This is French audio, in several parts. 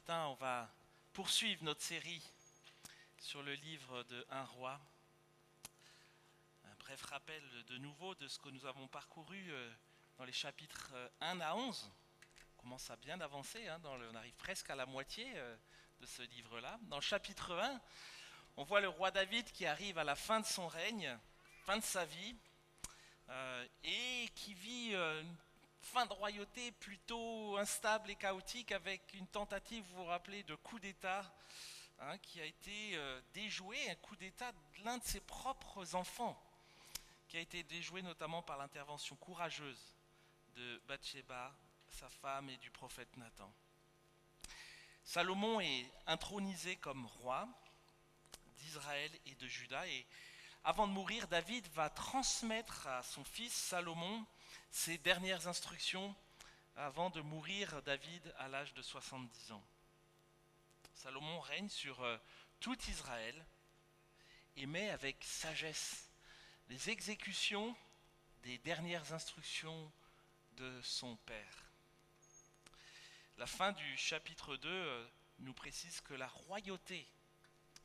matin, on va poursuivre notre série sur le livre de 1 roi. Un bref rappel de nouveau de ce que nous avons parcouru dans les chapitres 1 à 11. On commence à bien avancer, on arrive presque à la moitié de ce livre-là. Dans le chapitre 1, on voit le roi David qui arrive à la fin de son règne, fin de sa vie, et qui vit une fin de royauté plutôt instable et chaotique avec une tentative, vous vous rappelez, de coup d'État qui a été déjoué, un coup d'État de l'un de ses propres enfants, qui a été déjoué notamment par l'intervention courageuse de Bathsheba, sa femme, et du prophète Nathan. Salomon est intronisé comme roi d'Israël et de Juda, et avant de mourir, David va transmettre à son fils Salomon ses dernières instructions avant de mourir, David, à l'âge de 70 ans. Salomon règne sur tout Israël et met avec sagesse les exécutions des dernières instructions de son père. La fin du chapitre 2 nous précise que la royauté,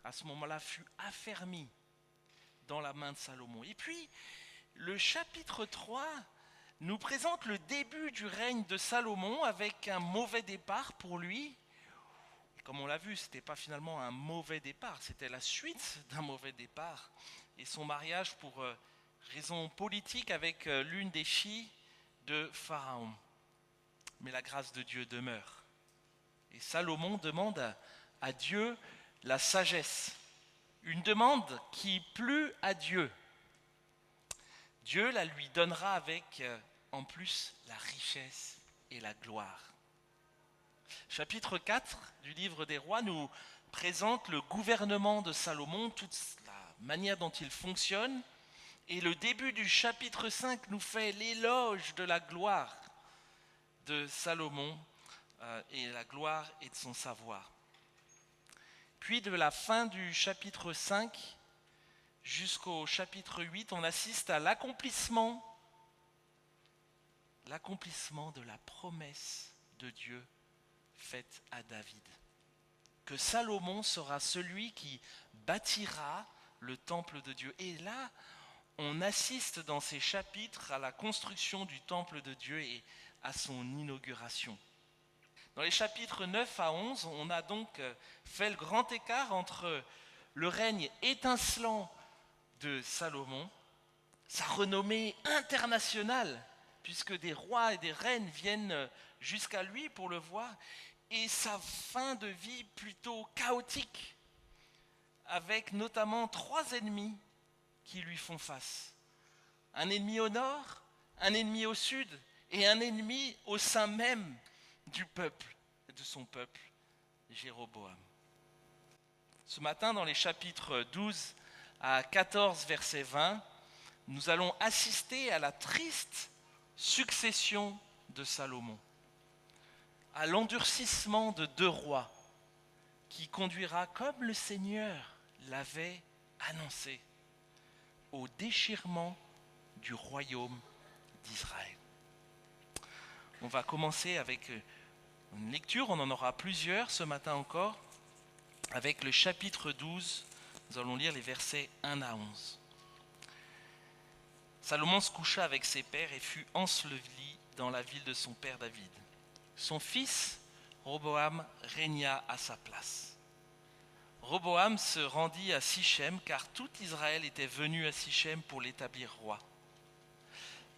à ce moment-là, fut affermie dans la main de Salomon. Et puis, le chapitre 3 nous présente le début du règne de Salomon avec un mauvais départ pour lui. Et comme on l'a vu, ce n'était pas finalement un mauvais départ, c'était la suite d'un mauvais départ. Et son mariage pour raison politique avec l'une des filles de Pharaon. Mais la grâce de Dieu demeure. Et Salomon demande à Dieu la sagesse. Une demande qui plut à Dieu. Dieu la lui donnera avec, en plus, la richesse et la gloire. Chapitre 4 du livre des rois nous présente le gouvernement de Salomon, toute la manière dont il fonctionne. Et le début du chapitre 5 nous fait l'éloge de la gloire de Salomon et la gloire et de son savoir. Puis de la fin du chapitre 5 jusqu'au chapitre 8, on assiste à l'accomplissement de la promesse de Dieu faite à David. Que Salomon sera celui qui bâtira le temple de Dieu. Et là, on assiste dans ces chapitres à la construction du temple de Dieu et à son inauguration. Dans les chapitres 9 à 11, on a donc fait le grand écart entre le règne étincelant de Salomon, sa renommée internationale, puisque des rois et des reines viennent jusqu'à lui pour le voir, et sa fin de vie plutôt chaotique, avec notamment 3 ennemis qui lui font face. Un ennemi au nord, un ennemi au sud, et un ennemi au sein même du peuple, de son peuple, Jéroboam. Ce matin, dans les chapitres 12 à 14, verset 20, nous allons assister à la triste succession de Salomon, à l'endurcissement de 2 rois, qui conduira, comme le Seigneur l'avait annoncé, au déchirement du royaume d'Israël. On va commencer avec une lecture, on en aura plusieurs ce matin encore, avec le chapitre 12, nous allons lire les versets 1 à 11. Salomon se coucha avec ses pères et fut enseveli dans la ville de son père David. Son fils, Roboam, régna à sa place. Roboam se rendit à Sichem, car tout Israël était venu à Sichem pour l'établir roi.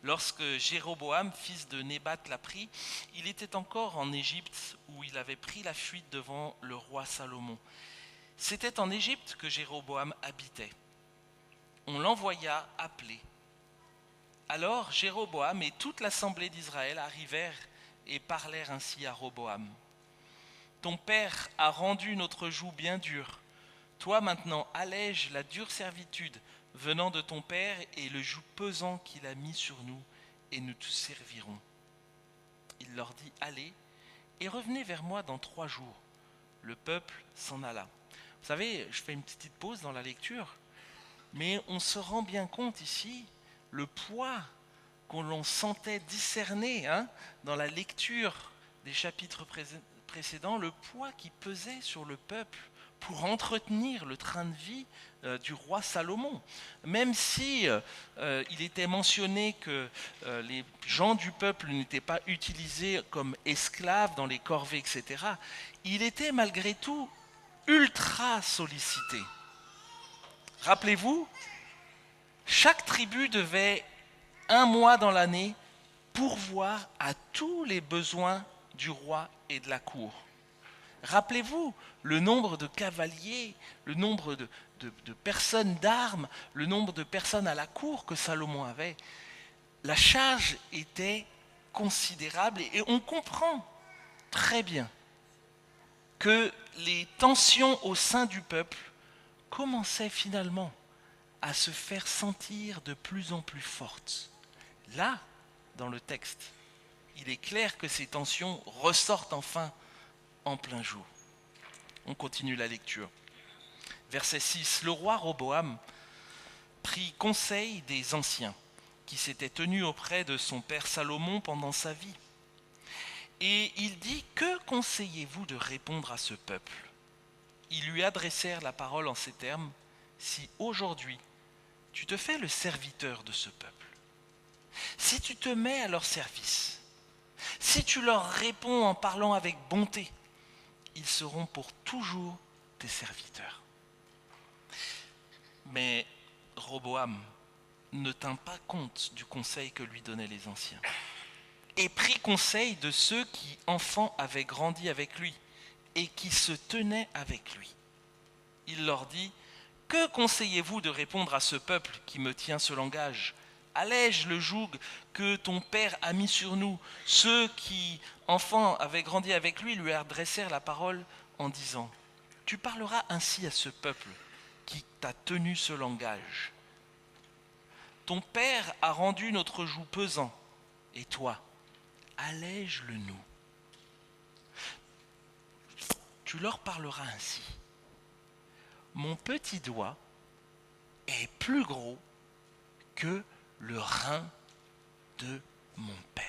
Lorsque Jéroboam, fils de Nébat, l'apprit, il était encore en Égypte, où il avait pris la fuite devant le roi Salomon. C'était en Égypte que Jéroboam habitait. On l'envoya appeler. Alors Jéroboam et toute l'assemblée d'Israël arrivèrent et parlèrent ainsi à Roboam. Ton père a rendu notre joug bien dur. Toi maintenant allège la dure servitude venant de ton père et le joug pesant qu'il a mis sur nous, et nous te servirons. Il leur dit, allez et revenez vers moi dans 3 jours. Le peuple s'en alla. Vous savez, je fais une petite pause dans la lecture, mais on se rend bien compte ici le poids qu'on l'on sentait discerner dans la lecture des chapitres précédents, le poids qui pesait sur le peuple pour entretenir le train de vie du roi Salomon. Même si il était mentionné que les gens du peuple n'étaient pas utilisés comme esclaves dans les corvées, etc., il était malgré tout ultra sollicité. Rappelez-vous, chaque tribu devait un mois dans l'année pourvoir à tous les besoins du roi et de la cour. Rappelez-vous le nombre de cavaliers, le nombre de personnes d'armes, le nombre de personnes à la cour que Salomon avait. La charge était considérable et on comprend très bien que les tensions au sein du peuple commençaient finalement à se faire sentir de plus en plus fortes. Là, dans le texte, il est clair que ces tensions ressortent enfin en plein jour. On continue la lecture. Verset 6. Le roi Roboam prit conseil des anciens qui s'étaient tenus auprès de son père Salomon pendant sa vie. Et il dit, que conseillez-vous de répondre à ce peuple ? Ils lui adressèrent la parole en ces termes, si aujourd'hui tu te fais le serviteur de ce peuple, si tu te mets à leur service, si tu leur réponds en parlant avec bonté, ils seront pour toujours tes serviteurs. Mais Roboam ne tint pas compte du conseil que lui donnaient les anciens et prit conseil de ceux qui, enfants, avaient grandi avec lui et qui se tenaient avec lui. Il leur dit, « Que conseillez-vous de répondre à ce peuple qui me tient ce langage ? Allège le joug que ton père a mis sur nous. » Ceux qui, enfants, avaient grandi avec lui lui adressèrent la parole en disant, « Tu parleras ainsi à ce peuple qui t'a tenu ce langage. Ton père a rendu notre joug pesant, et toi, allège-le nous. Tu leur parleras ainsi. Mon petit doigt est plus gros que le rein de mon père. »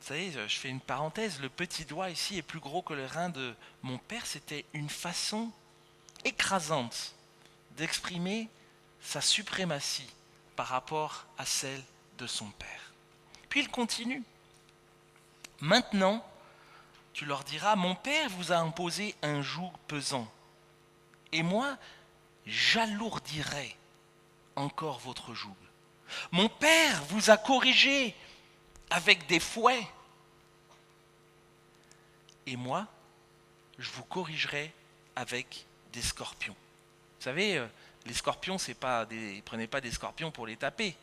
Vous savez, je fais une parenthèse, le petit doigt ici est plus gros que le rein de mon père. C'était une façon écrasante d'exprimer sa suprématie par rapport à celle de son père. Puis il continue. Maintenant, tu leur diras, mon père vous a imposé un joug pesant, et moi, j'alourdirai encore votre joug. Mon père vous a corrigé avec des fouets, et moi, je vous corrigerai avec des scorpions. Vous savez, les scorpions, prenez pas des scorpions pour les taper.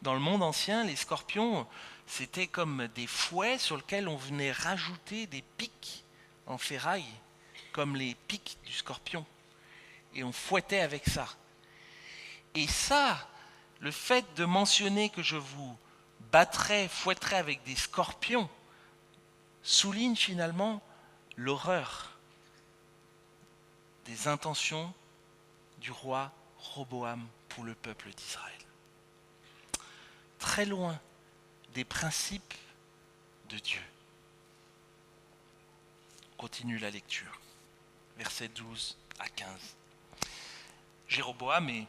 Dans le monde ancien, les scorpions, c'était comme des fouets sur lesquels on venait rajouter des pics en ferraille, comme les pics du scorpion. Et on fouettait avec ça. Et ça, le fait de mentionner que je vous fouetterai avec des scorpions, souligne finalement l'horreur des intentions du roi Roboam pour le peuple d'Israël. Très loin des principes de Dieu. Continue la lecture, versets 12 à 15. Jéroboam et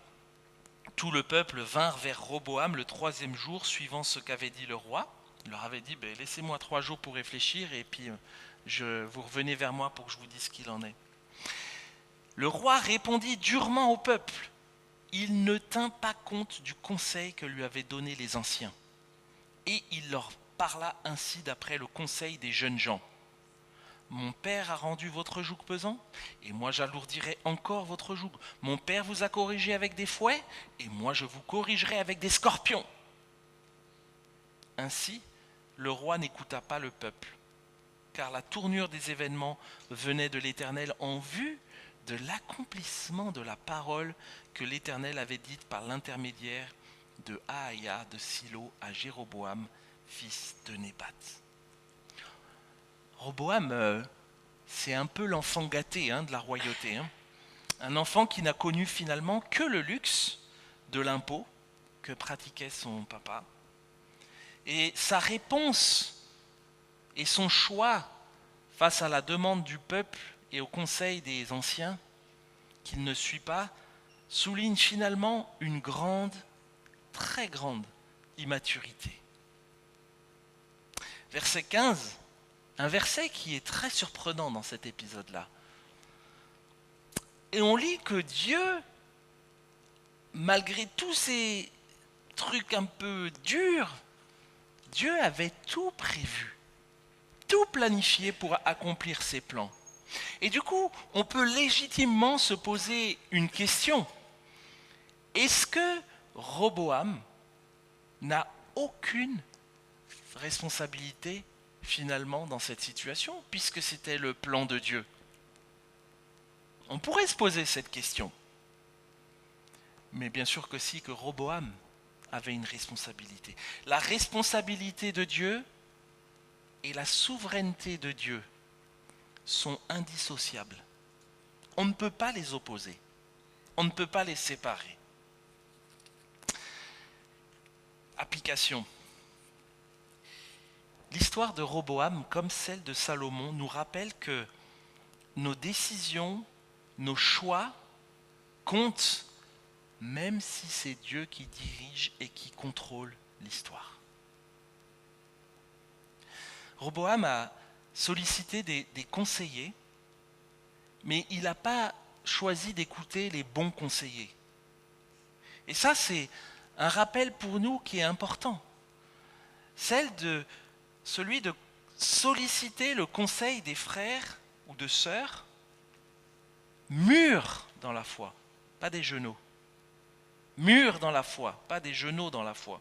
tout le peuple vinrent vers Roboam le 3e jour, suivant ce qu'avait dit le roi. Il leur avait dit, laissez-moi 3 jours pour réfléchir et puis vous revenez vers moi pour que je vous dise ce qu'il en est. Le roi répondit durement au peuple. Il ne tint pas compte du conseil que lui avaient donné les anciens. Et il leur parla ainsi d'après le conseil des jeunes gens. Mon père a rendu votre joug pesant, et moi j'alourdirai encore votre joug. Mon père vous a corrigé avec des fouets, et moi je vous corrigerai avec des scorpions. Ainsi, le roi n'écouta pas le peuple, car la tournure des événements venait de l'Éternel en vue de l'accomplissement de la parole que l'Éternel avait dite par l'intermédiaire de Ahaïa de Silo à Jéroboam, fils de Nébat. Roboam, c'est un peu l'enfant gâté de la royauté. Un enfant qui n'a connu finalement que le luxe de l'impôt que pratiquait son papa. Et sa réponse et son choix face à la demande du peuple et au conseil des anciens qu'il ne suit pas, souligne finalement une grande, très grande immaturité. Verset 15, un verset qui est très surprenant dans cet épisode-là. Et on lit que Dieu, malgré tous ces trucs un peu durs, Dieu avait tout prévu, tout planifié pour accomplir ses plans. Et du coup, on peut légitimement se poser une question. Est-ce que Roboam n'a aucune responsabilité finalement dans cette situation, puisque c'était le plan de Dieu? On pourrait se poser cette question. Mais bien sûr que si, que Roboam avait une responsabilité. La responsabilité de Dieu et la souveraineté de Dieu sont indissociables. On ne peut pas les opposer. On ne peut pas les séparer. Application. L'histoire de Roboam, comme celle de Salomon, nous rappelle que nos décisions, nos choix comptent, même si c'est Dieu qui dirige et qui contrôle l'histoire. Roboam a sollicité des conseillers, mais il n'a pas choisi d'écouter les bons conseillers. Et ça, c'est un rappel pour nous qui est important. Celui de solliciter le conseil des frères ou de sœurs mûrs dans la foi, pas des genoux. Mûrs dans la foi, pas des genoux dans la foi.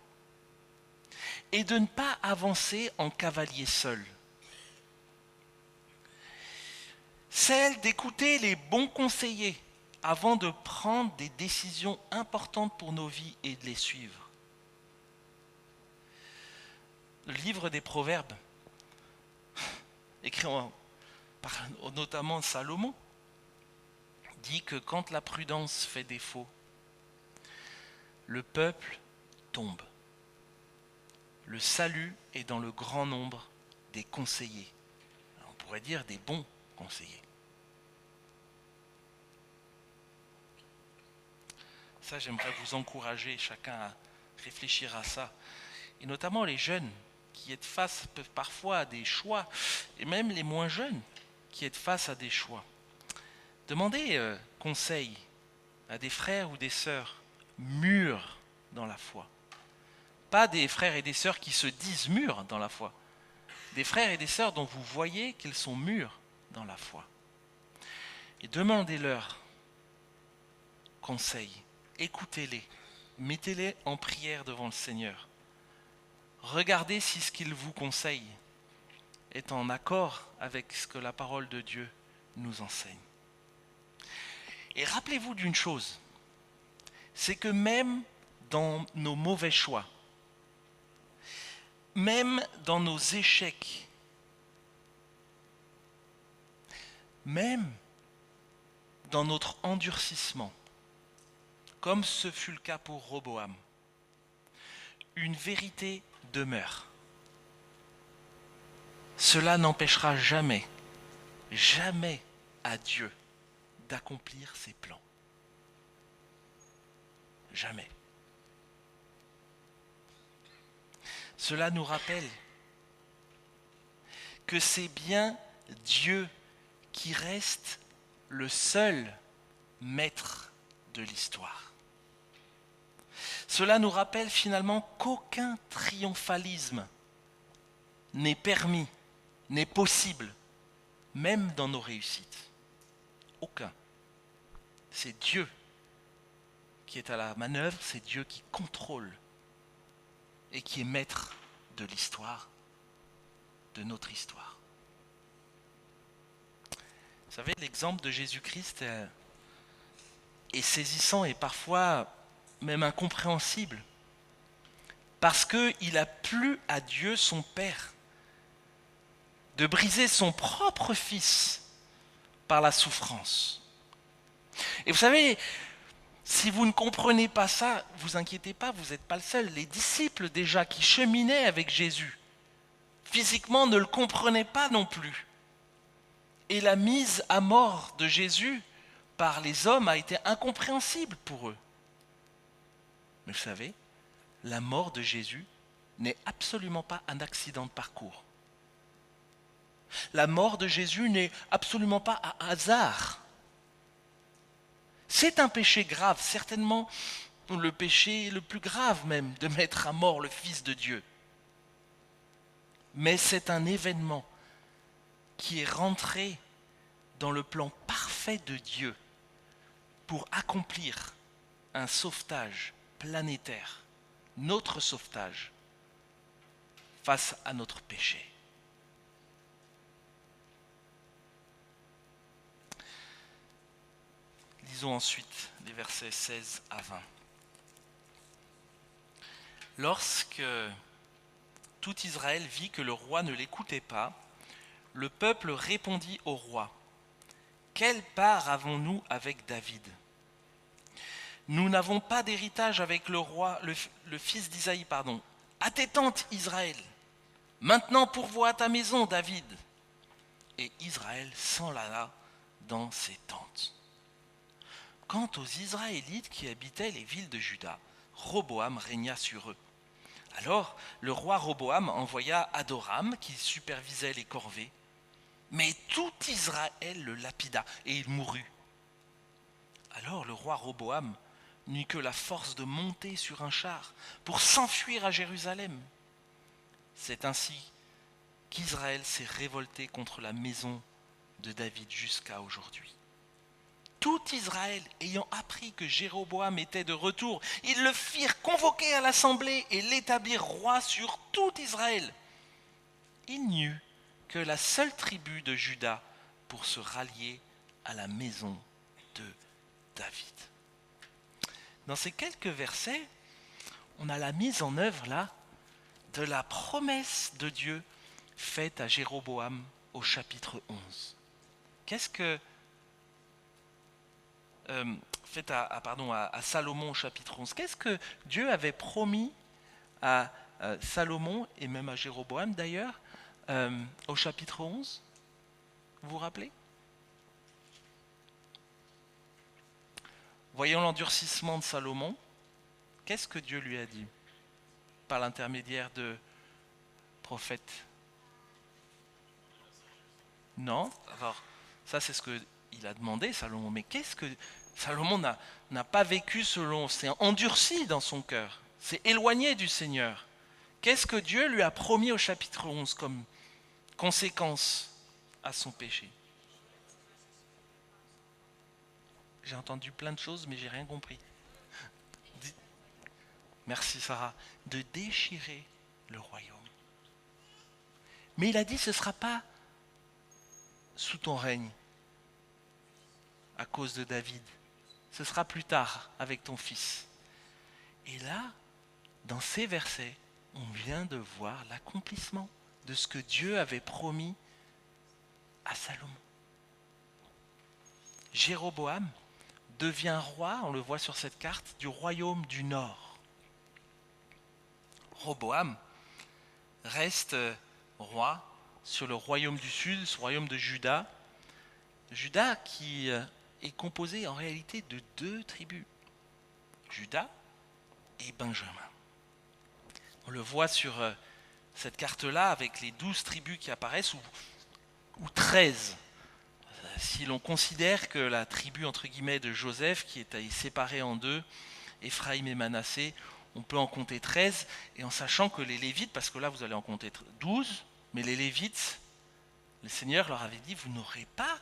Et de ne pas avancer en cavalier seul. Celle d'écouter les bons conseillers avant de prendre des décisions importantes pour nos vies et de les suivre. Le livre des Proverbes, écrit par notamment Salomon, dit que quand la prudence fait défaut, le peuple tombe. Le salut est dans le grand nombre des conseillers. On pourrait dire des bons conseillers. Ça, j'aimerais vous encourager chacun à réfléchir à ça. Et notamment les jeunes qui êtes face parfois à des choix, et même les moins jeunes qui êtes face à des choix. Demandez conseil à des frères ou des sœurs mûrs dans la foi. Pas des frères et des sœurs qui se disent mûrs dans la foi. Des frères et des sœurs dont vous voyez qu'ils sont mûrs dans la foi. Et demandez-leur conseil. Écoutez-les. Mettez-les en prière devant le Seigneur. Regardez si ce qu'ils vous conseillent est en accord avec ce que la parole de Dieu nous enseigne. Et rappelez-vous d'une chose, c'est que même dans nos mauvais choix, même dans nos échecs, même dans notre endurcissement, comme ce fut le cas pour Roboam, une vérité demeure. Cela n'empêchera jamais, jamais à Dieu d'accomplir ses plans. Jamais. Cela nous rappelle que c'est bien Dieu qui reste le seul maître de l'histoire. Cela nous rappelle finalement qu'aucun triomphalisme n'est permis, n'est possible, même dans nos réussites. Aucun. C'est Dieu qui est à la manœuvre, c'est Dieu qui contrôle et qui est maître de l'histoire, de notre histoire. Vous savez, l'exemple de Jésus-Christ est saisissant et parfois même incompréhensible, parce qu'il a plu à Dieu son Père de briser son propre Fils par la souffrance. Et vous savez, si vous ne comprenez pas ça, vous inquiétez pas, vous n'êtes pas le seul. Les disciples déjà qui cheminaient avec Jésus physiquement ne le comprenaient pas non plus. Et la mise à mort de Jésus par les hommes a été incompréhensible pour eux. Mais vous savez, la mort de Jésus n'est absolument pas un accident de parcours. La mort de Jésus n'est absolument pas un hasard. C'est un péché grave, certainement le péché le plus grave même, de mettre à mort le Fils de Dieu. Mais c'est un événement qui est rentré dans le plan parfait de Dieu pour accomplir un sauvetage planétaire, notre sauvetage face à notre péché. Lisons ensuite les versets 16 à 20. Lorsque tout Israël vit que le roi ne l'écoutait pas, le peuple répondit au roi : « Quelle part avons-nous avec David ? Nous n'avons pas d'héritage avec le roi, le fils d'Isaïe, pardon. À tes tentes, Israël. Maintenant pourvois à ta maison, David. » Et Israël s'en alla dans ses tentes. Quant aux Israélites qui habitaient les villes de Juda, Roboam régna sur eux. Alors le roi Roboam envoya Adoram qui supervisait les corvées. Mais tout Israël le lapida et il mourut. Alors le roi Roboam n'eut que la force de monter sur un char pour s'enfuir à Jérusalem. C'est ainsi qu'Israël s'est révolté contre la maison de David jusqu'à aujourd'hui. Tout Israël ayant appris que Jéroboam était de retour, ils le firent convoquer à l'assemblée et l'établirent roi sur tout Israël. Il n'y eut que la seule tribu de Juda pour se rallier à la maison de David. Dans ces quelques versets, on a la mise en œuvre là de la promesse de Dieu faite à Jéroboam au chapitre 11. Qu'est-ce que faite à Salomon au chapitre 11. Qu'est-ce que Dieu avait promis à Salomon et même à Jéroboam d'ailleurs au chapitre 11 ? Vous vous rappelez ? Voyons l'endurcissement de Salomon. Qu'est-ce que Dieu lui a dit par l'intermédiaire de prophètes ? Non. Alors, ça c'est ce qu'il a demandé, Salomon. Mais qu'est-ce que Salomon n'a pas vécu selon, c'est endurci dans son cœur, c'est éloigné du Seigneur. Qu'est-ce que Dieu lui a promis au chapitre 11 comme conséquence à son péché ? J'ai entendu plein de choses, mais j'ai rien compris. Merci Sarah. De déchirer le royaume. Mais il a dit, ce ne sera pas sous ton règne, à cause de David. Ce sera plus tard avec ton fils. Et là, dans ces versets, on vient de voir l'accomplissement de ce que Dieu avait promis à Salomon. Jéroboam devient roi, on le voit sur cette carte, du royaume du Nord. Roboam reste roi sur le royaume du Sud, ce royaume de Juda. Juda qui est composé en réalité de 2 tribus, Juda et Benjamin. On le voit sur cette carte-là avec les 12 tribus qui apparaissent, ou 13. Si l'on considère que la tribu entre guillemets de Joseph, qui est séparée en 2, Éphraïm et Manassé, on peut en compter 13, et en sachant que les Lévites, parce que là vous allez en compter 12, mais les Lévites, le Seigneur leur avait dit, vous n'aurez pas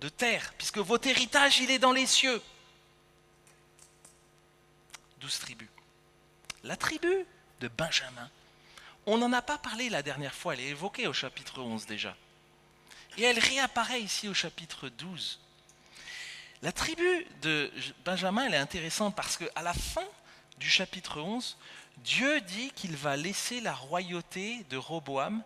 de terre, puisque votre héritage, il est dans les cieux. 12 tribus. La tribu de Benjamin, on n'en a pas parlé la dernière fois, elle est évoquée au chapitre 11 déjà. Et elle réapparaît ici au chapitre 12. La tribu de Benjamin, elle est intéressante parce qu'à la fin du chapitre 11, Dieu dit qu'il va laisser la royauté de Roboam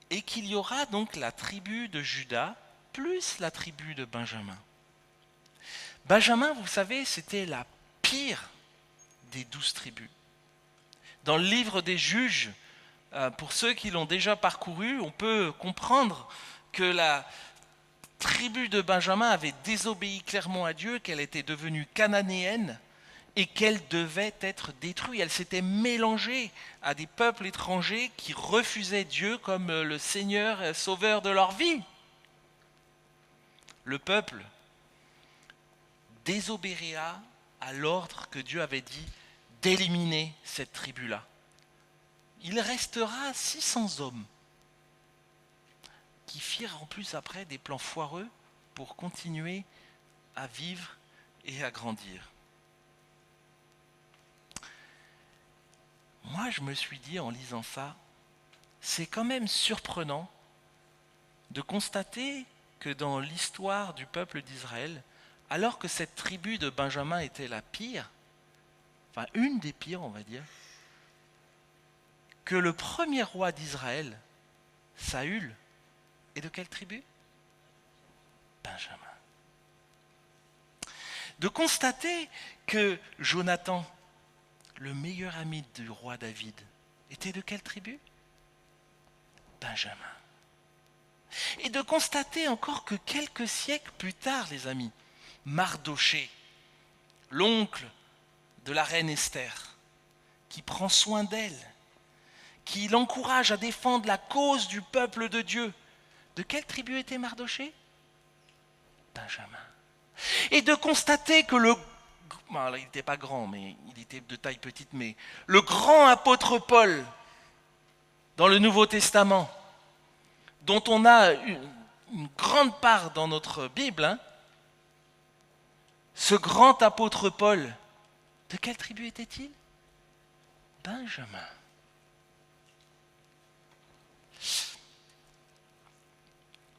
et qu'il y aura donc la tribu de Juda plus la tribu de Benjamin. Benjamin, vous savez, c'était la pire des 12 tribus. Dans le livre des Juges, Pour ceux qui l'ont déjà parcouru, on peut comprendre que la tribu de Benjamin avait désobéi clairement à Dieu, qu'elle était devenue cananéenne et qu'elle devait être détruite. Elle s'était mélangée à des peuples étrangers qui refusaient Dieu comme le Seigneur et Sauveur de leur vie. Le peuple désobéira à l'ordre que Dieu avait dit d'éliminer cette tribu-là. Il restera 600 hommes qui firent en plus après des plans foireux pour continuer à vivre et à grandir. Moi, je me suis dit en lisant ça, c'est quand même surprenant de constater que dans l'histoire du peuple d'Israël, alors que cette tribu de Benjamin était la pire, enfin une des pires on va dire, que le premier roi d'Israël, Saül, est de quelle tribu ? Benjamin. De constater que Jonathan, le meilleur ami du roi David, était de quelle tribu ? Benjamin. Et de constater encore que quelques siècles plus tard, les amis, Mardochée, l'oncle de la reine Esther, qui prend soin d'elle, qui l'encourage à défendre la cause du peuple de Dieu. De quelle tribu était Mardochée ? Benjamin. Et de constater que il n'était pas grand, mais il était de taille petite, mais le grand apôtre Paul, dans le Nouveau Testament, dont on a une grande part dans notre Bible, ce grand apôtre Paul, de quelle tribu était-il ? Benjamin.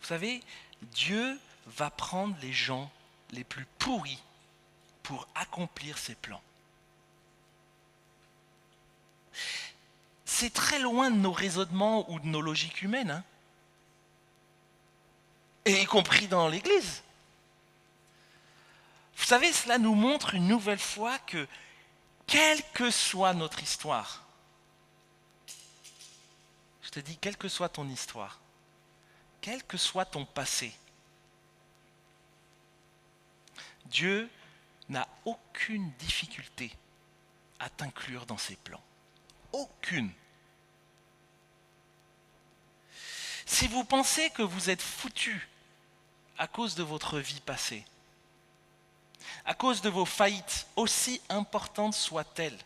Vous savez, Dieu va prendre les gens les plus pourris pour accomplir ses plans. C'est très loin de nos raisonnements ou de nos logiques humaines, et y compris dans l'Église. Vous savez, cela nous montre une nouvelle fois que, quelle que soit notre histoire, je te dis, quelle que soit ton histoire, quel que soit ton passé, Dieu n'a aucune difficulté à t'inclure dans ses plans. Aucune. Si vous pensez que vous êtes foutu à cause de votre vie passée, à cause de vos faillites, aussi importantes soient-elles,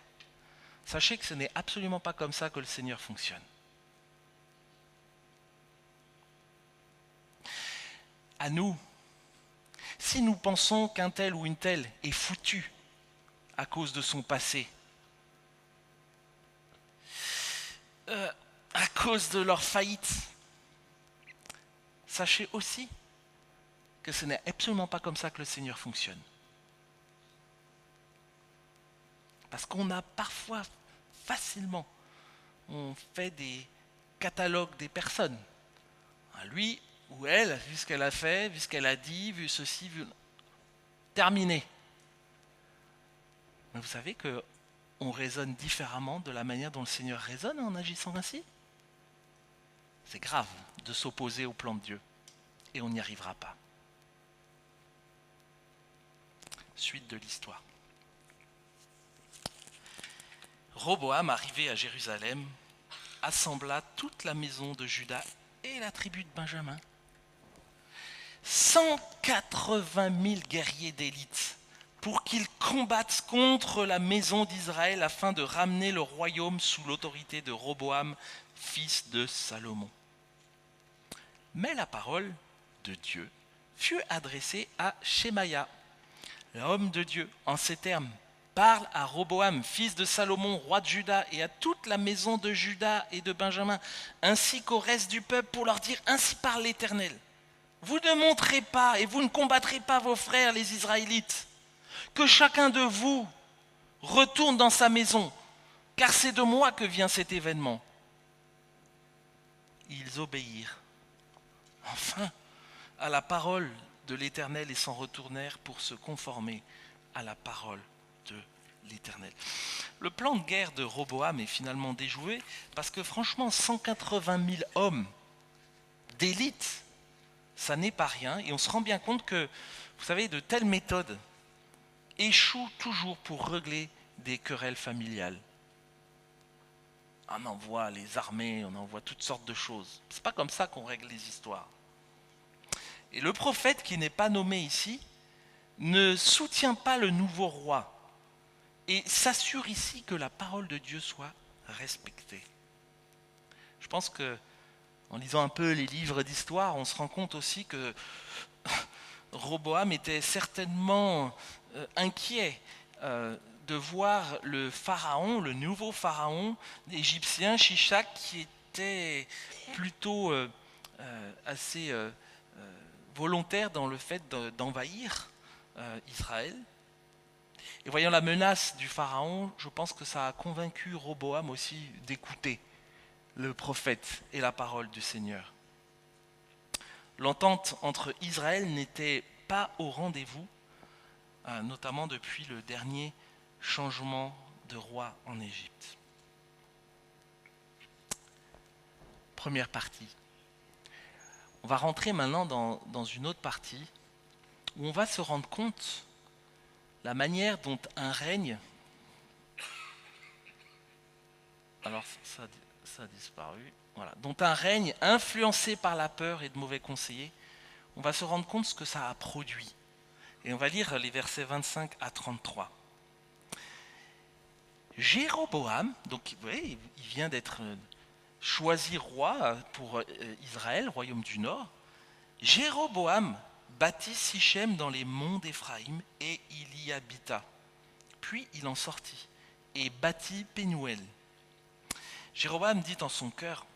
sachez que ce n'est absolument pas comme ça que le Seigneur fonctionne. À nous, si nous pensons qu'un tel ou une telle est foutu à cause de son passé, à cause de leur faillite, sachez aussi que ce n'est absolument pas comme ça que le Seigneur fonctionne. Parce qu'on a parfois, facilement, on fait des catalogues des personnes. Lui ou elle, vu ce qu'elle a fait, vu ce qu'elle a dit, vu ceci, vu... Terminé. Mais vous savez qu'on raisonne différemment de la manière dont le Seigneur raisonne en agissant ainsi ? C'est grave de s'opposer au plan de Dieu. Et on n'y arrivera pas. Suite de l'histoire. Roboam, arrivé à Jérusalem, assembla toute la maison de Juda et la tribu de Benjamin. 180 000 guerriers d'élite pour qu'ils combattent contre la maison d'Israël afin de ramener le royaume sous l'autorité de Roboam, fils de Salomon. Mais la parole de Dieu fut adressée à Shemaïa, l'homme de Dieu, en ces termes. Parle à Roboam, fils de Salomon, roi de Juda, et à toute la maison de Juda et de Benjamin, ainsi qu'au reste du peuple, pour leur dire, ainsi parle l'Éternel. Vous ne monterez pas et vous ne combattrez pas vos frères les Israélites. Que chacun de vous retourne dans sa maison, car c'est de moi que vient cet événement. Ils obéirent enfin à la parole de l'Éternel et s'en retournèrent pour se conformer à la parole de l'Éternel. Le plan de guerre de Roboam est finalement déjoué parce que franchement, 180 000 hommes d'élite, ça n'est pas rien. Et on se rend bien compte que, vous savez, de telles méthodes échouent toujours pour régler des querelles familiales. On envoie les armées, on envoie toutes sortes de choses. C'est pas comme ça qu'on règle les histoires. Et le prophète qui n'est pas nommé ici ne soutient pas le nouveau roi et s'assure ici que la parole de Dieu soit respectée. Je pense que en lisant un peu les livres d'histoire, on se rend compte aussi que Roboam était certainement inquiet de voir le pharaon, le nouveau pharaon égyptien, Shishak, qui était plutôt assez volontaire dans le fait d'envahir Israël. Et voyant la menace du pharaon, je pense que ça a convaincu Roboam aussi d'écouter le prophète et la parole du Seigneur. L'entente entre Israël n'était pas au rendez-vous, notamment depuis le dernier changement de roi en Égypte. Première partie. On va rentrer maintenant dans une autre partie où on va se rendre compte la manière dont un règne... Alors ça a disparu. Voilà. Dont un règne influencé par la peur et de mauvais conseillers, on va se rendre compte ce que ça a produit. Et on va lire les versets 25 à 33. Jéroboam, donc vous voyez, il vient d'être choisi roi pour Israël, royaume du Nord. Jéroboam bâtit Sichem dans les monts d'Éphraïm et il y habita. Puis il en sortit et bâtit Pénuel. Jéroboam dit en son cœur,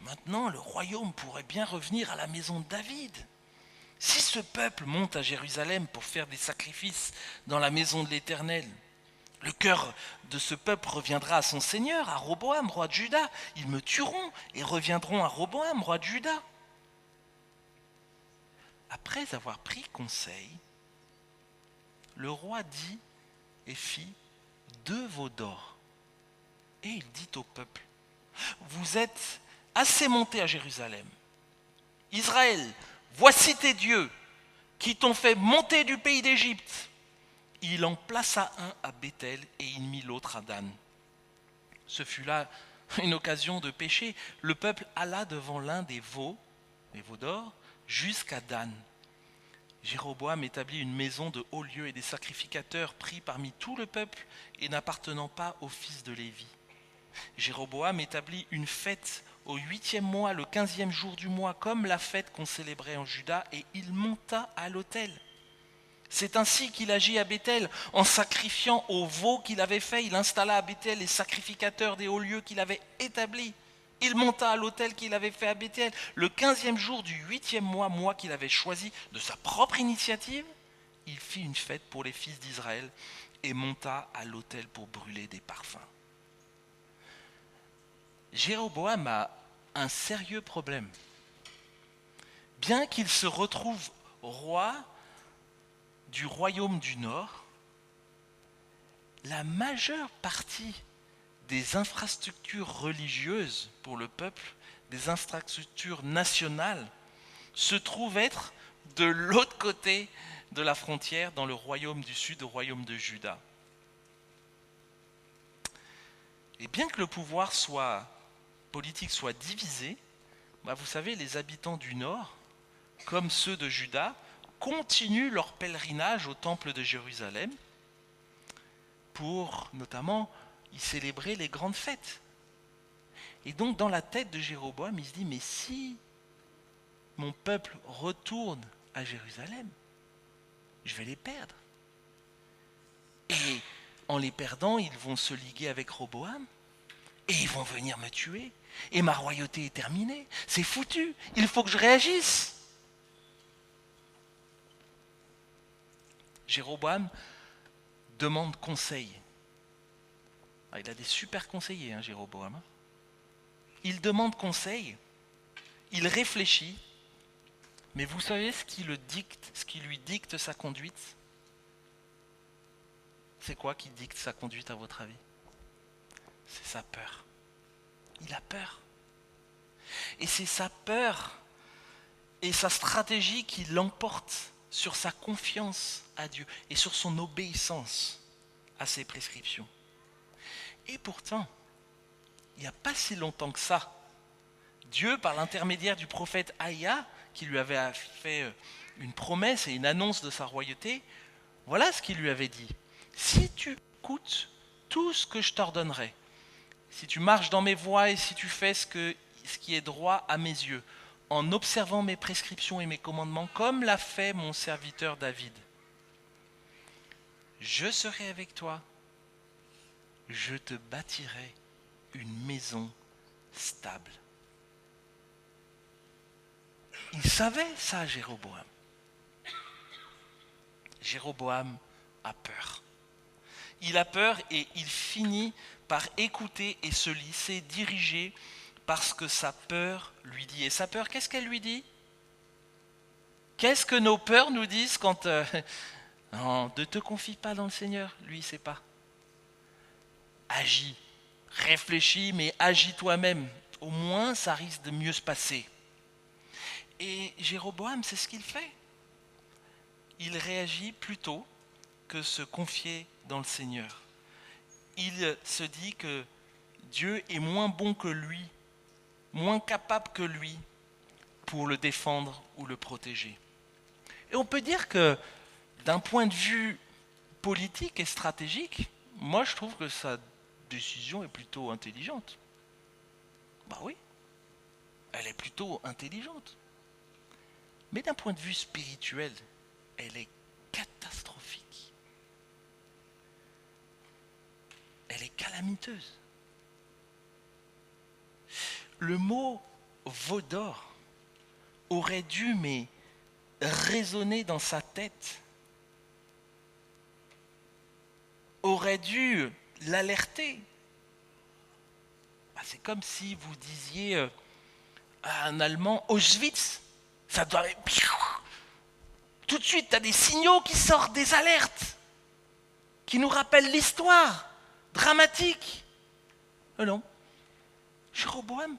maintenant le royaume pourrait bien revenir à la maison de David. Si ce peuple monte à Jérusalem pour faire des sacrifices dans la maison de l'Éternel, le cœur de ce peuple reviendra à son Seigneur, à Roboam, roi de Juda. Ils me tueront et reviendront à Roboam, roi de Juda. Après avoir pris conseil, le roi dit et fit 2 veaux d'or. Et il dit au peuple, vous êtes assez montés à Jérusalem. Israël, voici tes dieux qui t'ont fait monter du pays d'Égypte. Il en plaça un à Béthel et il mit l'autre à Dan. Ce fut là une occasion de pécher. Le peuple alla devant l'un des veaux, les veaux d'or, jusqu'à Dan. Jéroboam établit une maison de haut lieu et des sacrificateurs pris parmi tout le peuple et n'appartenant pas aux fils de Lévi. Jéroboam établit une fête au 8e mois, le 15e jour du mois, comme la fête qu'on célébrait en Juda, et il monta à l'autel. C'est ainsi qu'il agit à Béthel, en sacrifiant au veau qu'il avait fait. Il installa à Béthel les sacrificateurs des hauts lieux qu'il avait établis. Il monta à l'autel qu'il avait fait à Béthel. Le 15e jour du 8e mois, mois qu'il avait choisi de sa propre initiative, il fit une fête pour les fils d'Israël et monta à l'autel pour brûler des parfums. Jéroboam a un sérieux problème. Bien qu'il se retrouve roi du royaume du Nord, la majeure partie des infrastructures religieuses pour le peuple, des infrastructures nationales, se trouve être de l'autre côté de la frontière, dans le royaume du Sud, au royaume de Juda. Et bien que le pouvoir politique soit divisé, vous savez, les habitants du Nord, comme ceux de Juda, continuent leur pèlerinage au temple de Jérusalem pour notamment y célébrer les grandes fêtes. Et donc dans la tête de Jéroboam, il se dit, mais si mon peuple retourne à Jérusalem, je vais les perdre. Et en les perdant, ils vont se liguer avec Roboam et ils vont venir me tuer. Et ma royauté est terminée. C'est foutu. Il faut que je réagisse. Jéroboam demande conseil. Il a des super conseillers, Jéroboam. Il demande conseil, il réfléchit, mais vous savez ce qui lui dicte sa conduite ? c'est quoi qui dicte sa conduite à votre avis? C'est sa peur. Il a peur. Et c'est sa peur et sa stratégie qui l'emporte sur sa confiance à Dieu et sur son obéissance à ses prescriptions. Et pourtant, il n'y a pas si longtemps que ça, Dieu, par l'intermédiaire du prophète Aïa, qui lui avait fait une promesse et une annonce de sa royauté, voilà ce qu'il lui avait dit. Si tu écoutes tout ce que je t'ordonnerai, si tu marches dans mes voies et si tu fais ce qui est droit à mes yeux, en observant mes prescriptions et mes commandements, comme l'a fait mon serviteur David, je serai avec toi, je te bâtirai une maison stable. Il savait ça, Jéroboam. Jéroboam a peur. Il a peur et il finit par écouter et se laisser diriger par ce que sa peur lui dit. Et sa peur, qu'est-ce qu'elle lui dit? Qu'est-ce que nos peurs nous disent quand non, ne te confie pas dans le Seigneur, lui il ne sait pas. Agis, réfléchis, mais agis toi-même. Au moins, ça risque de mieux se passer. Et Jéroboam, c'est ce qu'il fait. Il réagit plutôt que se confier dans le Seigneur. Il se dit que Dieu est moins bon que lui, moins capable que lui pour le défendre ou le protéger. Et on peut dire que d'un point de vue politique et stratégique, moi je trouve que sa décision est plutôt intelligente. Bah oui, elle est plutôt intelligente. Mais d'un point de vue spirituel, elle est catastrophique. Elle est calamiteuse. Le mot veau d'or aurait dû résonner dans sa tête, aurait dû l'alerter. C'est comme si vous disiez à un Allemand Auschwitz, ça doit... Tout de suite, tu as des signaux qui sortent, des alertes, qui nous rappellent l'histoire dramatique. Non. Jéroboam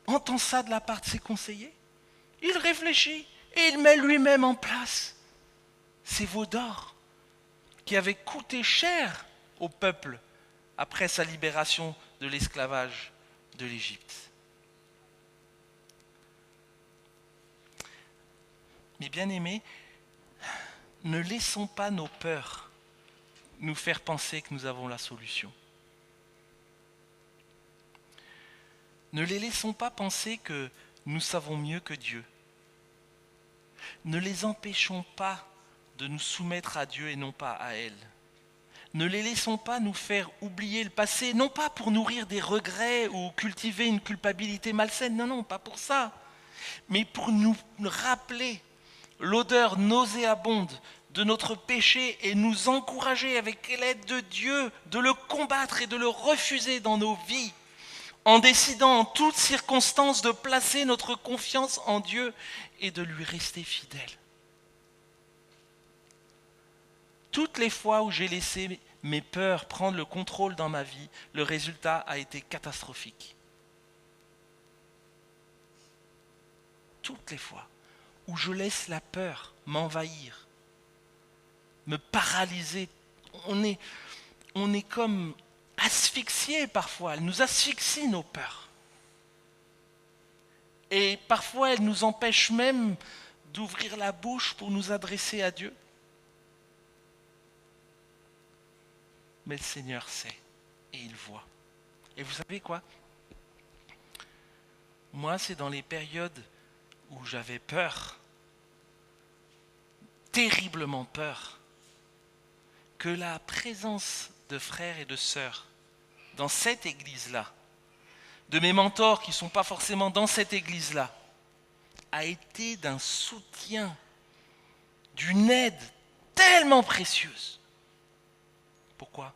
entend ça de la part de ses conseillers. Il réfléchit et il met lui-même en place ces veaux d'or qui avaient coûté cher au peuple après sa libération de l'esclavage de l'Égypte. Mais bien-aimés, ne laissons pas nos peurs nous faire penser que nous avons la solution. Ne les laissons pas penser que nous savons mieux que Dieu. Ne les empêchons pas de nous soumettre à Dieu et non pas à elle. Ne les laissons pas nous faire oublier le passé, non pas pour nourrir des regrets ou cultiver une culpabilité malsaine, non, pas pour ça, mais pour nous rappeler l'odeur nauséabonde de notre péché et nous encourager avec l'aide de Dieu de le combattre et de le refuser dans nos vies, en décidant en toutes circonstances de placer notre confiance en Dieu et de lui rester fidèle. Toutes les fois où j'ai laissé mes peurs prendre le contrôle dans ma vie, le résultat a été catastrophique. Toutes les fois où je laisse la peur m'envahir, me paralyser, on est comme asphyxiés parfois, elles nous asphyxient nos peurs. Et parfois elles nous empêchent même d'ouvrir la bouche pour nous adresser à Dieu. Mais le Seigneur sait et il voit. Et vous savez quoi? Moi, c'est dans les périodes où j'avais peur, terriblement peur, que la présence de frères et de sœurs dans cette église-là, de mes mentors qui ne sont pas forcément dans cette église-là, a été d'un soutien, d'une aide tellement précieuse. Pourquoi?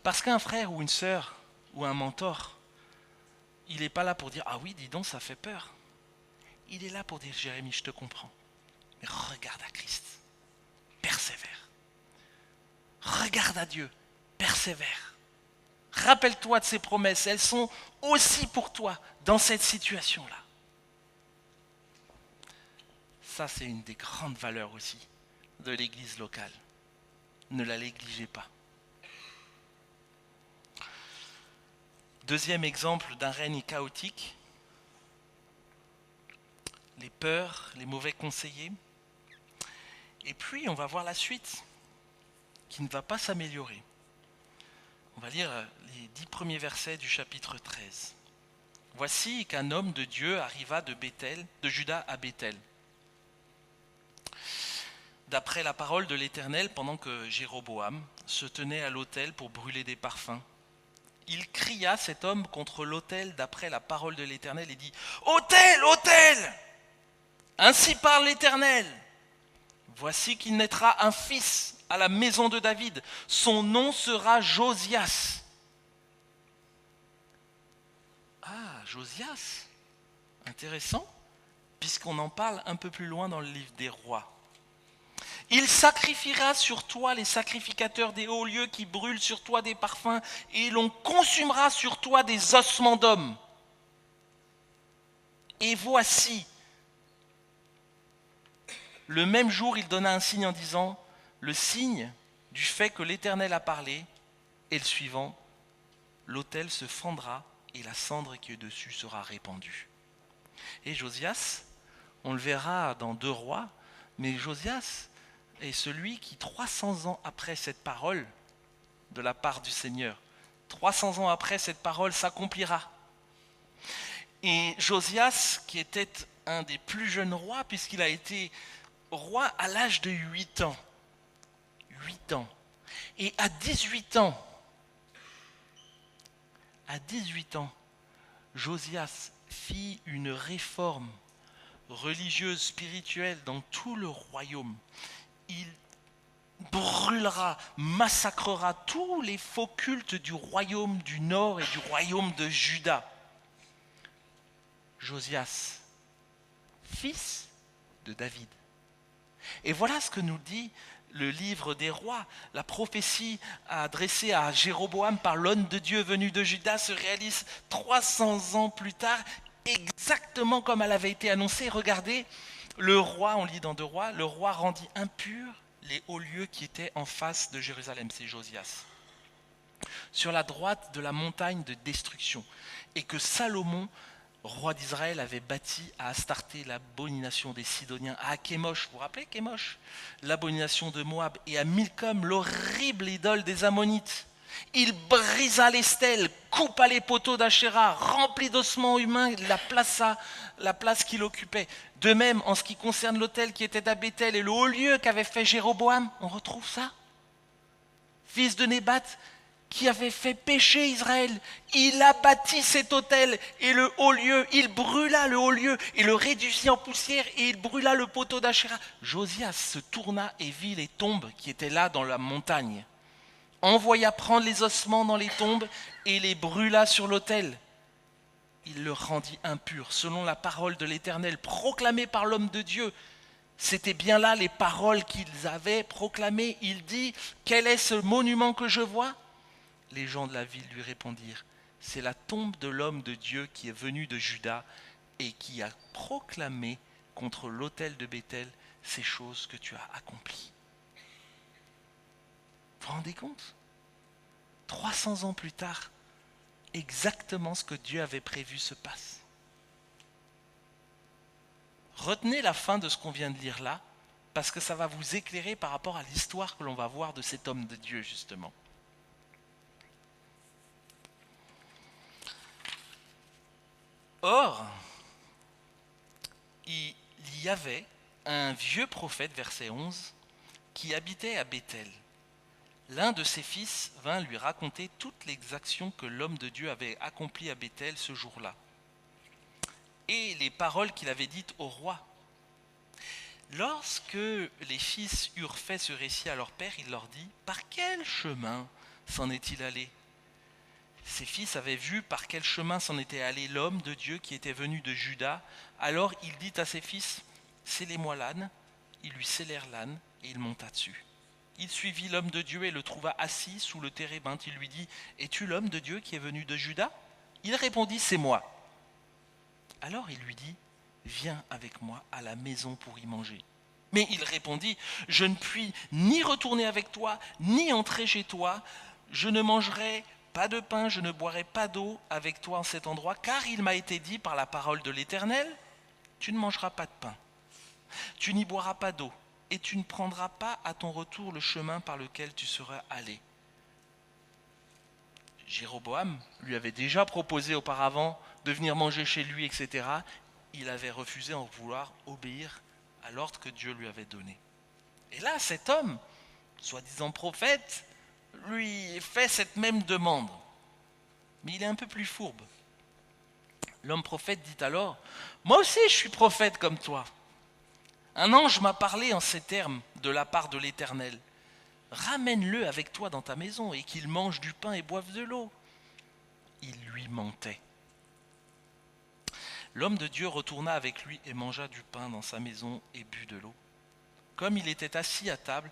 Parce qu'un frère ou une sœur ou un mentor, il n'est pas là pour dire « Ah oui, dis donc, ça fait peur ». Il est là pour dire « Jérémie, je te comprends, mais regarde à Christ, persévère. regarde à Dieu, persévère. Rappelle-toi de ses promesses, elles sont aussi pour toi dans cette situation-là. Ça, c'est une des grandes valeurs aussi de l'église locale. Ne la négligez pas. Deuxième exemple d'un règne chaotique, les peurs, les mauvais conseillers. Et puis, on va voir la suite, qui ne va pas s'améliorer. On va lire les 10 premiers versets du chapitre 13. Voici qu'un homme de Dieu arriva de Juda à Béthel, d'après la parole de l'Éternel, pendant que Jéroboam se tenait à l'autel pour brûler des parfums. Il cria, cet homme, contre l'autel d'après la parole de l'Éternel et dit « Autel, autel ! Ainsi parle l'Éternel. Voici qu'il naîtra un fils à la maison de David. Son nom sera Josias. » Ah, Josias, intéressant, puisqu'on en parle un peu plus loin dans le livre des rois. Il sacrifiera sur toi les sacrificateurs des hauts lieux qui brûlent sur toi des parfums, et l'on consumera sur toi des ossements d'hommes. Et voici, le même jour, il donna un signe en disant, le signe du fait que l'Éternel a parlé est le suivant, l'autel se fendra et la cendre qui est dessus sera répandue. Et Josias, on le verra dans 2 rois, mais Josias est celui qui, 300 ans après cette parole de la part du Seigneur, 300 ans après cette parole s'accomplira. Et Josias, qui était un des plus jeunes rois, puisqu'il a été roi à l'âge de 8 ans. 8 ans. Et à 18 ans, Josias fit une réforme religieuse, spirituelle dans tout le royaume. Il brûlera, massacrera tous les faux cultes du royaume du Nord et du royaume de Juda. Josias, fils de David. Et voilà ce que nous dit le livre des rois. La prophétie adressée à Jéroboam par l'homme de Dieu venu de Juda se réalise 300 ans plus tard, exactement comme elle avait été annoncée. Regardez, le roi, on lit dans 2 rois, le roi rendit impurs les hauts lieux qui étaient en face de Jérusalem, c'est Josias, sur la droite de la montagne de destruction, et que Salomon, roi d'Israël, avait bâti à Astarté l'abomination des Sidoniens, à Kémosh, vous vous rappelez Kémosh, l'abomination de Moab, et à Milcom, l'horrible idole des Ammonites. Il brisa les stèles, coupa les poteaux d'Achéra, remplit d'ossements humains la place qu'il occupait. De même, en ce qui concerne l'autel qui était à Béthel et le haut lieu qu'avait fait Jéroboam, on retrouve ça. Fils de Nébat, qui avait fait pécher Israël, il a bâti cet autel et le haut lieu, il brûla le haut lieu et le réduisit en poussière et il brûla le poteau d'Achéra. Josias se tourna et vit les tombes qui étaient là dans la montagne, envoya prendre les ossements dans les tombes et les brûla sur l'autel. Il le rendit impur, selon la parole de l'Éternel, proclamée par l'homme de Dieu. C'était bien là les paroles qu'ils avaient proclamées. Il dit, quel est ce monument que je vois ? Les gens de la ville lui répondirent, c'est la tombe de l'homme de Dieu qui est venu de Juda et qui a proclamé contre l'autel de Béthel ces choses que tu as accomplies. Vous vous rendez compte ? 300 ans plus tard, exactement ce que Dieu avait prévu se passe. Retenez la fin de ce qu'on vient de lire là, parce que ça va vous éclairer par rapport à l'histoire que l'on va voir de cet homme de Dieu, justement. Or, il y avait un vieux prophète, verset 11, qui habitait à Béthel. L'un de ses fils vint lui raconter toutes les actions que l'homme de Dieu avait accomplies à Béthel ce jour-là, et les paroles qu'il avait dites au roi. Lorsque les fils eurent fait ce récit à leur père, il leur dit, « Par quel chemin s'en est-il allé ?» Ses fils avaient vu par quel chemin s'en était allé l'homme de Dieu qui était venu de Juda. Alors il dit à ses fils, « Scellez-moi l'âne. » Ils lui scellèrent l'âne et il monta dessus. Il suivit l'homme de Dieu et le trouva assis sous le térébinthe. Il lui dit, « Es-tu l'homme de Dieu qui est venu de Juda ?» Il répondit, « C'est moi. » Alors il lui dit, « Viens avec moi à la maison pour y manger. » Mais il répondit, « Je ne puis ni retourner avec toi, ni entrer chez toi. Je ne mangerai pas de pain, je ne boirai pas d'eau avec toi en cet endroit, car il m'a été dit par la parole de l'Éternel, tu ne mangeras pas de pain, tu n'y boiras pas d'eau, et tu ne prendras pas à ton retour le chemin par lequel tu seras allé. » Jéroboam lui avait déjà proposé auparavant de venir manger chez lui, etc. Il avait refusé en vouloir obéir à l'ordre que Dieu lui avait donné. Et là, cet homme, soi-disant prophète, lui fait cette même demande. Mais il est un peu plus fourbe. L'homme prophète dit alors, « Moi aussi je suis prophète comme toi. Un ange m'a parlé en ces termes de la part de l'Éternel. Ramène-le avec toi dans ta maison et qu'il mange du pain et boive de l'eau. » Il lui mentait. L'homme de Dieu retourna avec lui et mangea du pain dans sa maison et but de l'eau. Comme il était assis à table,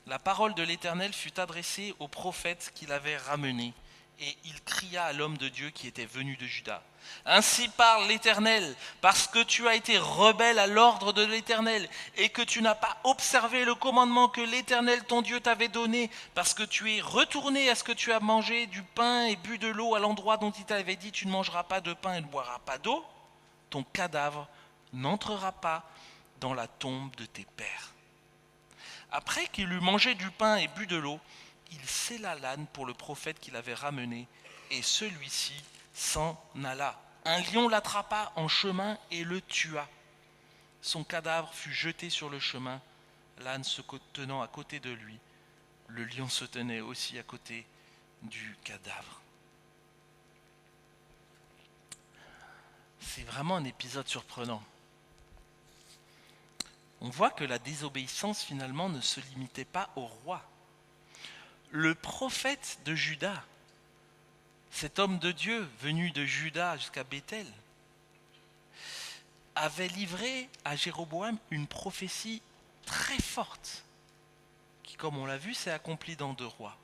la parole de l'Éternel fut adressée au prophète qu'il avait ramené, et il cria à l'homme de Dieu qui était venu de Juda. « Ainsi parle l'Éternel, parce que tu as été rebelle à l'ordre de l'Éternel, et que tu n'as pas observé le commandement que l'Éternel ton Dieu t'avait donné, parce que tu es retourné à ce que tu as mangé du pain et bu de l'eau à l'endroit dont il t'avait dit, tu ne mangeras pas de pain et ne boiras pas d'eau, ton cadavre n'entrera pas dans la tombe de tes pères. » Après qu'il eut mangé du pain et bu de l'eau, il scella l'âne pour le prophète qu'il avait ramené, et celui-ci s'en alla. Un lion l'attrapa en chemin et le tua. Son cadavre fut jeté sur le chemin, l'âne se tenant à côté de lui. Le lion se tenait aussi à côté du cadavre. C'est vraiment un épisode surprenant. On voit que la désobéissance finalement ne se limitait pas au roi. Le prophète de Juda, cet homme de Dieu venu de Juda jusqu'à Béthel, avait livré à Jéroboam une prophétie très forte, qui, comme on l'a vu, s'est accomplie dans 2 Rois.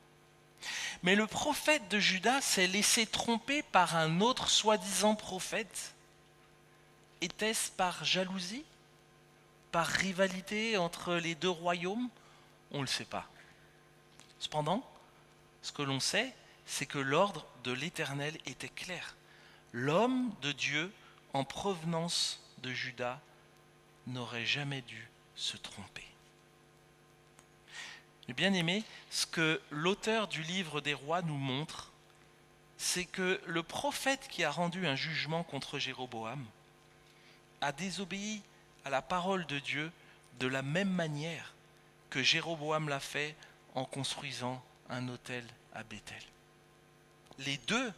Mais le prophète de Juda s'est laissé tromper par un autre soi-disant prophète. Était-ce par jalousie, par rivalité entre les 2 royaumes? On ne le sait pas. Cependant, ce que l'on sait, c'est que l'ordre de l'Éternel était clair. L'homme de Dieu, en provenance de Juda, n'aurait jamais dû se tromper. Mais bien aimé, ce que l'auteur du livre des rois nous montre, c'est que le prophète qui a rendu un jugement contre Jéroboam a désobéi à la parole de Dieu de la même manière que Jéroboam l'a fait en construisant un autel à Béthel. Les 2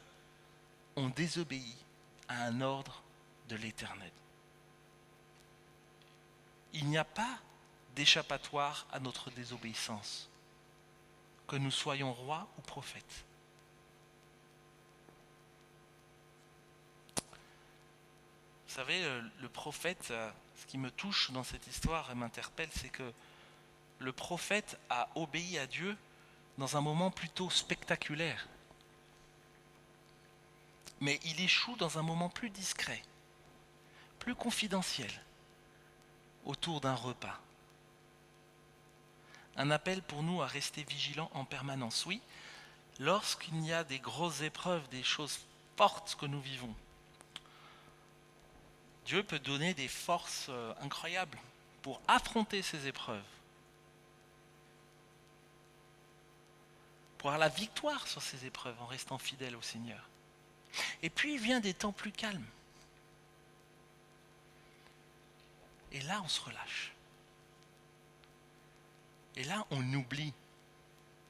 ont désobéi à un ordre de l'Éternel. Il n'y a pas d'échappatoire à notre désobéissance, que nous soyons rois ou prophètes. Vous savez, le prophète, ce qui me touche dans cette histoire et m'interpelle, c'est que le prophète a obéi à Dieu dans un moment plutôt spectaculaire. Mais il échoue dans un moment plus discret, plus confidentiel, autour d'un repas. Un appel pour nous à rester vigilants en permanence. Oui, lorsqu'il y a des grosses épreuves, des choses fortes que nous vivons, Dieu peut donner des forces incroyables pour affronter ces épreuves, pour avoir la victoire sur ces épreuves en restant fidèle au Seigneur. Et puis il vient des temps plus calmes. Et là, on se relâche. Et là, on oublie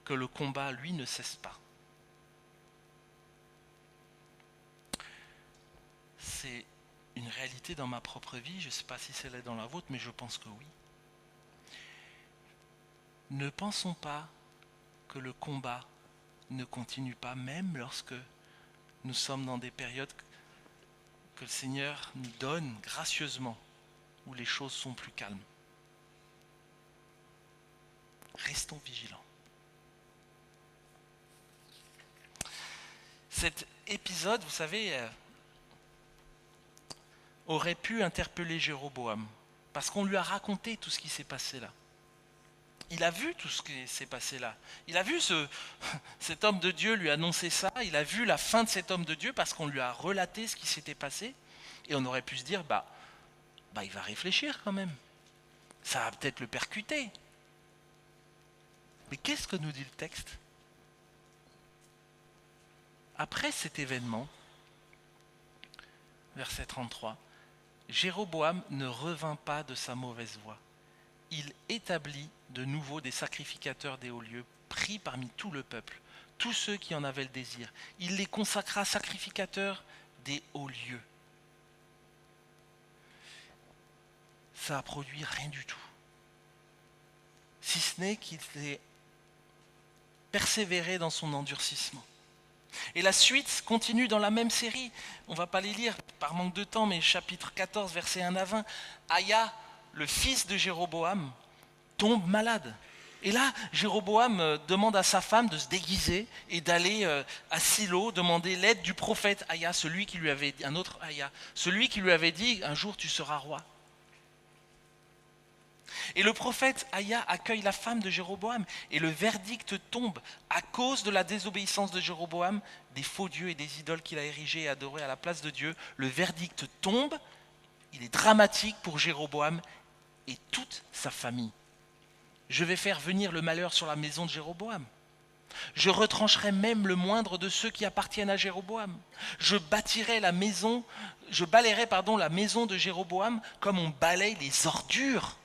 que le combat, lui, ne cesse pas. C'est une réalité dans ma propre vie, je ne sais pas si c'est là dans la vôtre, mais je pense que oui. Ne pensons pas que le combat ne continue pas, même lorsque nous sommes dans des périodes que le Seigneur nous donne gracieusement, où les choses sont plus calmes. Restons vigilants. Cet épisode, vous savez, aurait pu interpeller Jéroboam, parce qu'on lui a raconté tout ce qui s'est passé là. Il a vu tout ce qui s'est passé là. Il a vu cet homme de Dieu lui annoncer ça. Il a vu la fin de cet homme de Dieu parce qu'on lui a relaté ce qui s'était passé. Et on aurait pu se dire, il va réfléchir quand même. Ça va peut-être le percuter. Mais qu'est-ce que nous dit le texte ? Après cet événement, verset 33, Jéroboam ne revint pas de sa mauvaise voie. Il établit de nouveau des sacrificateurs des hauts lieux, pris parmi tout le peuple, tous ceux qui en avaient le désir. Il les consacra sacrificateurs des hauts lieux. Ça a produit rien du tout. Si ce n'est qu'il ait persévéré dans son endurcissement. Et la suite continue dans la même série. On ne va pas les lire par manque de temps, mais chapitre 14, versets 1 à 20. Aya, le fils de Jéroboam, tombe malade. Et là, Jéroboam demande à sa femme de se déguiser et d'aller à Silo demander l'aide du prophète Aya, un autre Aya, celui qui lui avait dit « Un jour tu seras roi ». Et le prophète Aya accueille la femme de Jéroboam et le verdict tombe à cause de la désobéissance de Jéroboam, des faux dieux et des idoles qu'il a érigés et adorés à la place de Dieu. Le verdict tombe, il est dramatique pour Jéroboam et toute sa famille. Je vais faire venir le malheur sur la maison de Jéroboam. Je retrancherai même le moindre de ceux qui appartiennent à Jéroboam. Je balayerai la maison de Jéroboam comme on balaye les ordures,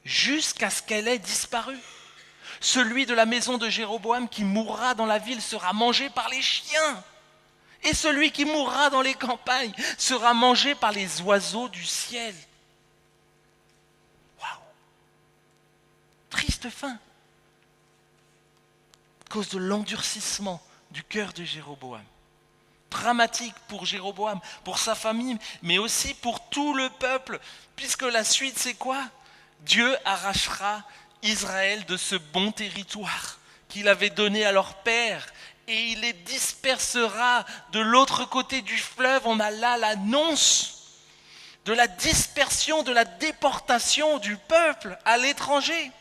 jusqu'à ce qu'elle ait disparu. Celui de la maison de Jéroboam qui mourra dans la ville sera mangé par les chiens, et celui qui mourra dans les campagnes sera mangé par les oiseaux du ciel. Waouh! Triste fin, à cause de l'endurcissement du cœur de Jéroboam. Dramatique pour Jéroboam, pour sa famille, mais aussi pour tout le peuple, puisque la suite c'est quoi ? Dieu arrachera Israël de ce bon territoire qu'il avait donné à leur père et il les dispersera de l'autre côté du fleuve. On a là l'annonce de la dispersion, de la déportation du peuple à l'étranger.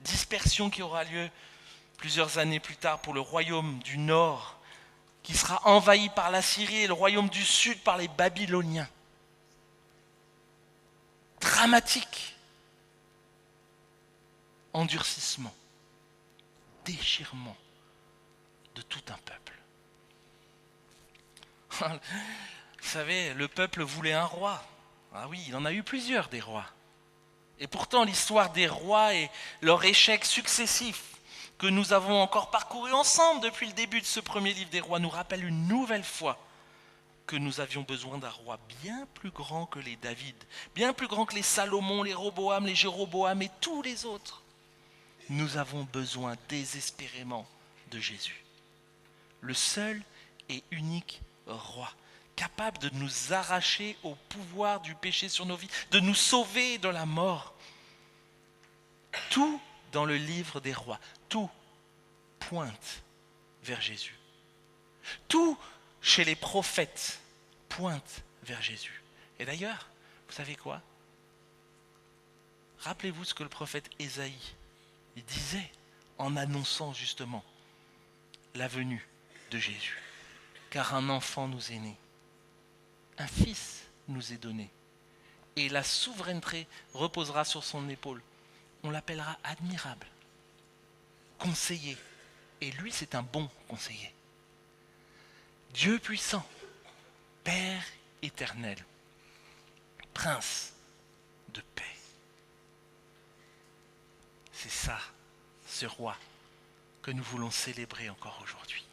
Dispersion qui aura lieu plusieurs années plus tard pour le royaume du nord, qui sera envahi par la Syrie, et le royaume du sud par les Babyloniens. Dramatique, endurcissement, déchirement de tout un peuple. Vous savez, le peuple voulait un roi. Ah oui, il en a eu plusieurs des rois. Et pourtant, l'histoire des rois et leurs échecs successifs que nous avons encore parcourus ensemble depuis le début de ce premier livre des rois nous rappelle une nouvelle fois que nous avions besoin d'un roi bien plus grand que les David, bien plus grand que les Salomon, les Roboam, les Jéroboam et tous les autres. Nous avons besoin désespérément de Jésus, le seul et unique roi, capable de nous arracher au pouvoir du péché sur nos vies, de nous sauver de la mort. Tout dans le livre des rois, tout pointe vers Jésus. Tout chez les prophètes pointe vers Jésus. Et d'ailleurs, vous savez quoi ? Rappelez-vous ce que le prophète Ésaïe disait en annonçant justement la venue de Jésus. Car un enfant nous est né, un fils nous est donné, et la souveraineté reposera sur son épaule. On l'appellera admirable, conseiller, et lui c'est un bon conseiller. Dieu puissant, Père éternel, Prince de paix. C'est ça, ce roi, que nous voulons célébrer encore aujourd'hui.